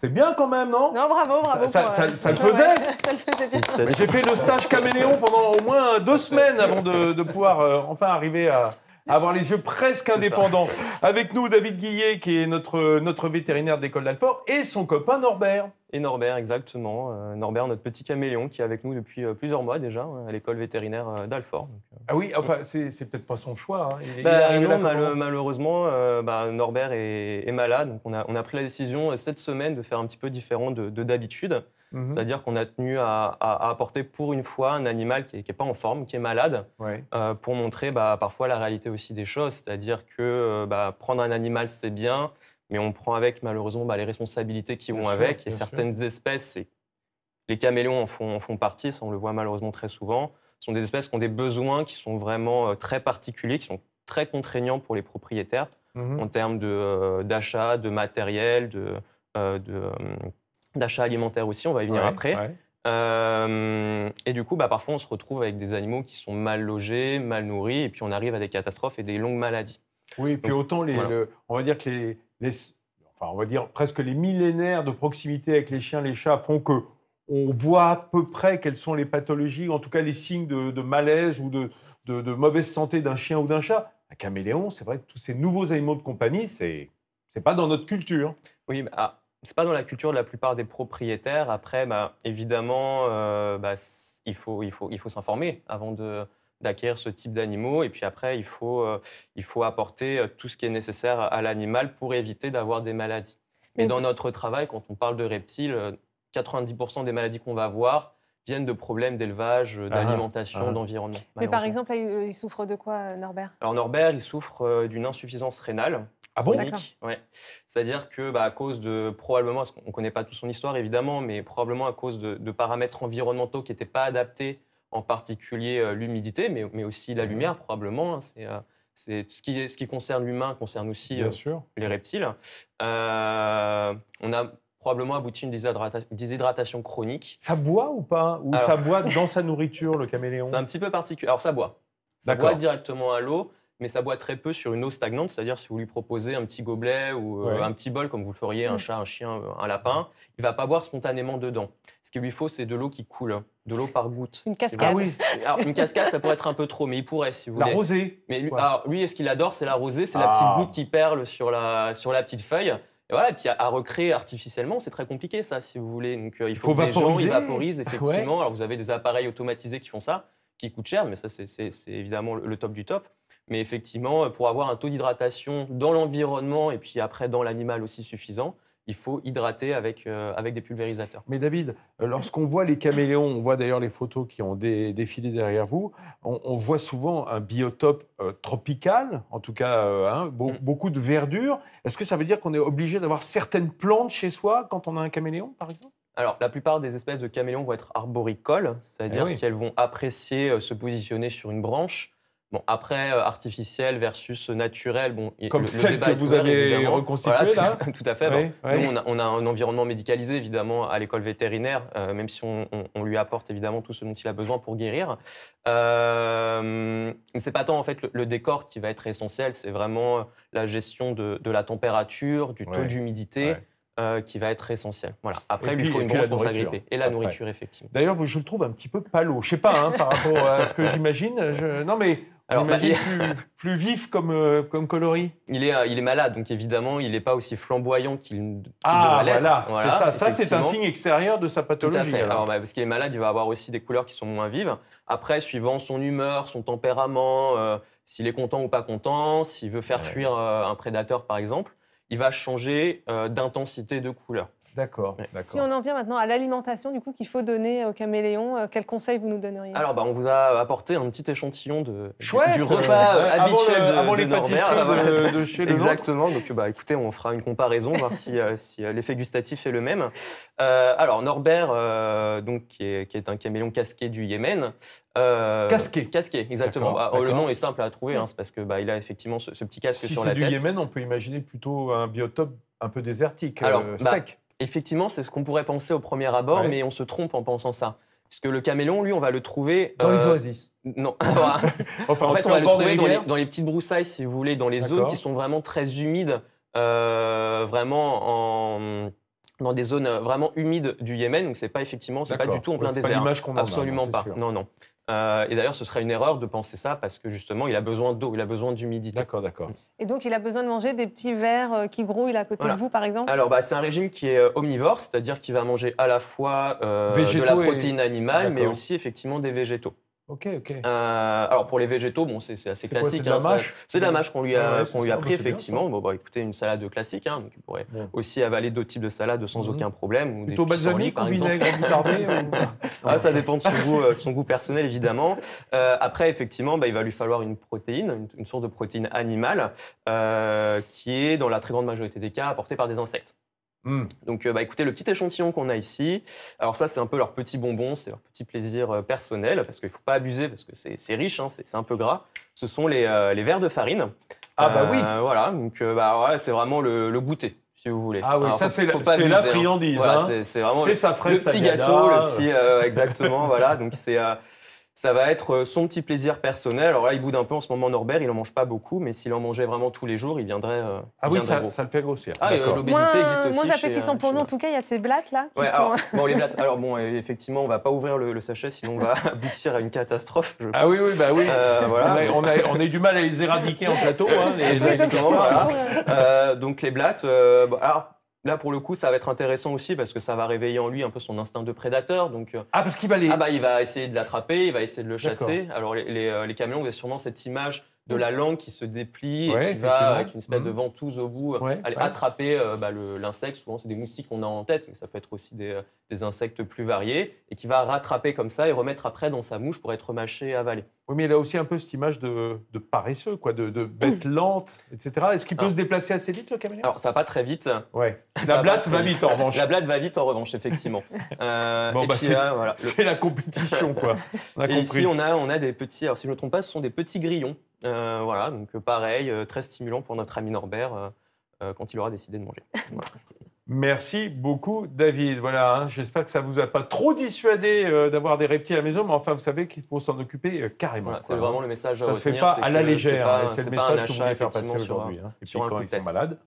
C'était bien quand même, non? Non, bravo. Ça le faisait? Ouais, ça le faisait bien. J'ai fait le stage caméléon pendant au moins 2 semaines avant de pouvoir enfin arriver à avoir les yeux presque indépendants. Avec nous, David Guillet, qui est notre vétérinaire de l'école d'Alfort, et son copain Norbert. Et Norbert, exactement. Norbert, notre petit caméléon, qui est avec nous depuis plusieurs mois déjà, à l'école vétérinaire d'Alfort. Ah oui, enfin, c'est peut-être pas son choix. Hein. Il est arrivé là comment? Malheureusement, Norbert est malade. Donc on a pris la décision cette semaine de faire un petit peu différent de d'habitude. C'est-à-dire qu'on a tenu à apporter pour une fois un animal qui est pas en forme, qui est malade, pour montrer parfois la réalité aussi des choses. C'est-à-dire que prendre un animal, c'est bien, mais on prend avec malheureusement les responsabilités qui vont avec. Et certaines espèces, les caméléons en font partie, ça on le voit malheureusement très souvent, ce sont des espèces qui ont des besoins qui sont vraiment très particuliers, qui sont très contraignants pour les propriétaires en termes d'achat, de matériel, d'achat alimentaire aussi, on va y venir après. Et du coup, parfois, on se retrouve avec des animaux qui sont mal logés, mal nourris, et puis on arrive à des catastrophes et des longues maladies. Oui, et puis donc, autant on va dire que on va dire presque les millénaires de proximité avec les chiens, les chats font que on voit à peu près quelles sont les pathologies, en tout cas les signes de malaise ou de mauvaise santé d'un chien ou d'un chat. Un caméléon, c'est vrai que tous ces nouveaux animaux de compagnie, c'est pas dans notre culture. Oui, c'est pas dans la culture de la plupart des propriétaires. Après, évidemment, il faut s'informer avant d'acquérir ce type d'animaux. Et puis après, il faut apporter tout ce qui est nécessaire à l'animal pour éviter d'avoir des maladies. Mais dans notre travail, quand on parle de reptiles, 90% des maladies qu'on va avoir viennent de problèmes d'élevage, d'alimentation, d'environnement. Mais par exemple, il souffre de quoi, Norbert? Alors Norbert, il souffre d'une insuffisance rénale. Ah bon? Chronique, ouais. C'est-à-dire que, à cause probablement, parce qu'on ne connaît pas toute son histoire évidemment, mais probablement à cause de paramètres environnementaux qui n'étaient pas adaptés, en particulier l'humidité, mais aussi la lumière probablement. C'est ce qui concerne l'humain, concerne aussi les reptiles. On a probablement abouti à une déshydratation chronique. Ça boit ou pas? Ou ça boit dans sa nourriture, le caméléon? C'est un petit peu particulier. Alors ça boit. Ça boit directement à l'eau, mais ça boit très peu sur une eau stagnante, c'est-à-dire si vous lui proposez un petit gobelet ou un petit bol, comme vous le feriez un chat, un chien, un lapin, il ne va pas boire spontanément dedans. Ce qu'il lui faut, c'est de l'eau qui coule, de l'eau par goutte. Une cascade. Ah oui. Alors, une cascade, ça pourrait être un peu trop, mais il pourrait, si vous voulez. La rosée. Mais lui, ce qu'il adore, c'est la rosée, c'est la petite goutte qui perle sur la petite feuille. Et voilà, et puis à recréer artificiellement, c'est très compliqué ça, si vous voulez. Donc il faut que les gens ils vaporisent, effectivement. Alors vous avez des appareils automatisés qui font ça, qui coûtent cher, mais ça c'est évidemment le top du top. Mais effectivement, pour avoir un taux d'hydratation dans l'environnement et puis après dans l'animal aussi suffisant, il faut hydrater avec des pulvérisateurs. Mais David, lorsqu'on voit les caméléons, on voit d'ailleurs les photos qui ont défilé derrière vous, on voit souvent un biotope tropical, en tout cas beaucoup de verdure. Est-ce que ça veut dire qu'on est obligé d'avoir certaines plantes chez soi quand on a un caméléon, par exemple? Alors, la plupart des espèces de caméléons vont être arboricoles, c'est-à-dire qu'elles vont apprécier se positionner sur une branche. Bon, après, artificiel versus naturel, comme celle que vous avez reconstituée, là. Tout à fait. Nous, on a un environnement médicalisé, évidemment, à l'école vétérinaire, même si on lui apporte, évidemment, tout ce dont il a besoin pour guérir. Mais c'est pas tant, en fait, le décor qui va être essentiel, c'est vraiment la gestion de la température, du taux d'humidité, qui va être essentiel. Voilà. Après, il lui faut une branche pour s'agripper. Et la nourriture, effectivement. D'ailleurs, je le trouve un petit peu palo. Je sais pas, par rapport à ce que j'imagine. Non, mais... Alors, plus vif comme coloris. Il est malade, donc évidemment, il n'est pas aussi flamboyant qu'il devrait l'être. Voilà, c'est ça. Ça, c'est un signe extérieur de sa pathologie. Tout à fait. Alors, parce qu'il est malade, il va avoir aussi des couleurs qui sont moins vives. Après, suivant son humeur, son tempérament, s'il est content ou pas content, s'il veut faire fuir un prédateur, par exemple, il va changer d'intensité de couleur. D'accord. Si on en vient maintenant à l'alimentation du coup qu'il faut donner aux caméléons, quels conseils vous nous donneriez? Alors, on vous a apporté un petit échantillon du repas habituel de Norbert. De chez Exactement. Donc, écoutez, on fera une comparaison, voir si l'effet gustatif est le même. Alors, Norbert, qui est un caméléon casqué du Yémen. Casqué, exactement. Le nom est simple à trouver, c'est parce que il a effectivement ce petit casque sur la tête. Si c'est du Yémen, on peut imaginer plutôt un biotope un peu désertique, sec. Effectivement, c'est ce qu'on pourrait penser au premier abord, mais on se trompe en pensant ça. Parce que le caméléon, lui, on va le trouver... Dans les oasis. Non. En fait, on va le trouver dans les petites broussailles, si vous voulez, dans les zones qui sont vraiment très humides, vraiment dans des zones vraiment humides du Yémen, donc c'est pas du tout en plein désert. C'est pas l'image qu'on en a. Absolument pas. Sûr. Non. Et d'ailleurs, ce serait une erreur de penser ça parce que justement, il a besoin d'eau, il a besoin d'humidité. D'accord. Et donc, il a besoin de manger des petits vers qui grouillent à côté de vous, par exemple? Alors, c'est un régime qui est omnivore, c'est-à-dire qu'il va manger à la fois de la protéine animale, mais aussi effectivement des végétaux. Ok. Alors pour les végétaux, c'est assez classique. C'est de la mâche qu'on lui a pris, effectivement. Écoutez, une salade classique, donc il pourrait aussi avaler d'autres types de salades sans aucun problème. Ou plutôt balsamique ou vinaigre moutarde Ça dépend de son goût personnel, évidemment. Après, effectivement, il va lui falloir une protéine, une source de protéine animale, qui est, dans la très grande majorité des cas, apportée par des insectes. Donc, écoutez, le petit échantillon qu'on a ici, alors ça, c'est un peu leur petit bonbon, c'est leur petit plaisir personnel, parce qu'il ne faut pas abuser, parce que c'est riche, c'est un peu gras. Ce sont les vers de farine. Oui. Voilà, donc c'est vraiment le goûter, si vous voulez. Ah oui, alors, ça, c'est la friandise. Voilà, c'est vraiment le petit gâteau, exactement, voilà. Donc, ça va être son petit plaisir personnel. Alors là, il boude un peu en ce moment, Norbert. Il n'en mange pas beaucoup, mais s'il en mangeait vraiment tous les jours, il viendrait. Ça le fait grossir. L'obésité existe aussi. Moins appétissant pour nous, en tout cas, il y a ces blattes là. Les blattes. Alors effectivement, on ne va pas ouvrir le sachet, sinon on va aboutir à une catastrophe. Je pense. Oui. Voilà. On a eu du mal à les éradiquer en plateau. Exactement. Donc les blattes. Là, pour le coup, ça va être intéressant aussi parce que ça va réveiller en lui un peu son instinct de prédateur. Donc, parce qu'il va il va essayer de l'attraper, il va essayer de le chasser. Alors, les caméléons, vous avez sûrement cette image de la langue qui se déplie et qui va, avec une espèce de ventouse au bout, aller attraper l'insecte. Souvent, c'est des moustiques qu'on a en tête, mais ça peut être aussi des insectes plus variés, et qui va rattraper comme ça et remettre après dans sa mouche pour être mâché et avalé. Oui, mais il a aussi un peu cette image de paresseux, de bête lente, etc. Est-ce qu'il peut se déplacer assez vite, le caméléon? Alors, ça va pas très vite. Ouais. La blatte va vite, en revanche. La blatte va vite, en revanche, effectivement. C'est la compétition, quoi. Et ici, on a des petits... Alors, si je ne me trompe pas, ce sont des petits grillons. Donc pareil, très stimulant pour notre ami Norbert quand il aura décidé de manger. Voilà. Merci beaucoup, David. Voilà, j'espère que ça ne vous a pas trop dissuadé d'avoir des reptiles à la maison, mais enfin, vous savez qu'il faut s'en occuper carrément. Voilà, c'est vraiment le message à retenir. Ça ne se fait pas à la légère, c'est le message que vous voulez faire passer aujourd'hui. Et puis quand ils sont malades.